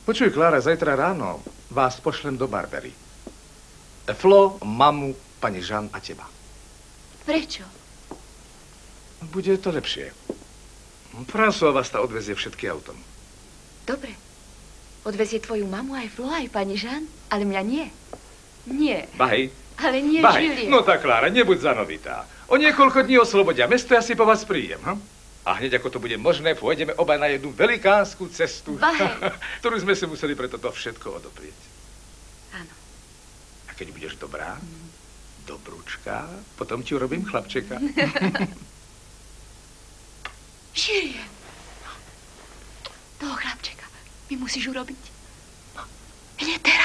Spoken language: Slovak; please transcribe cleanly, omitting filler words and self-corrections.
Počuj, Klára, zajtra ráno vás pošlem do Barbery. Flo, mamu, pani Žan a teba. Prečo? Bude to lepšie. François vás ta odvezie všetky autom. Dobre. Odvezie tvoju mamu aj Flo, aj pani Žan, ale mňa nie. Nie. Bahej. Ale nie, Bahej. Julie. No tak, Klára, nebuď zanovitá. O niekoľko dní oslobodia mesto, ja si po vás príjem, ha? A hneď ako to bude možné, pôjdeme oba na jednu velikánsku cestu, ktorú sme si museli pre toto všetko odoprieť. Áno. A keď budeš dobrá, dobrúčka, potom ti urobím chlapčeka. Julie. Toho chlapčeka mi musíš urobiť. Hneď teraz.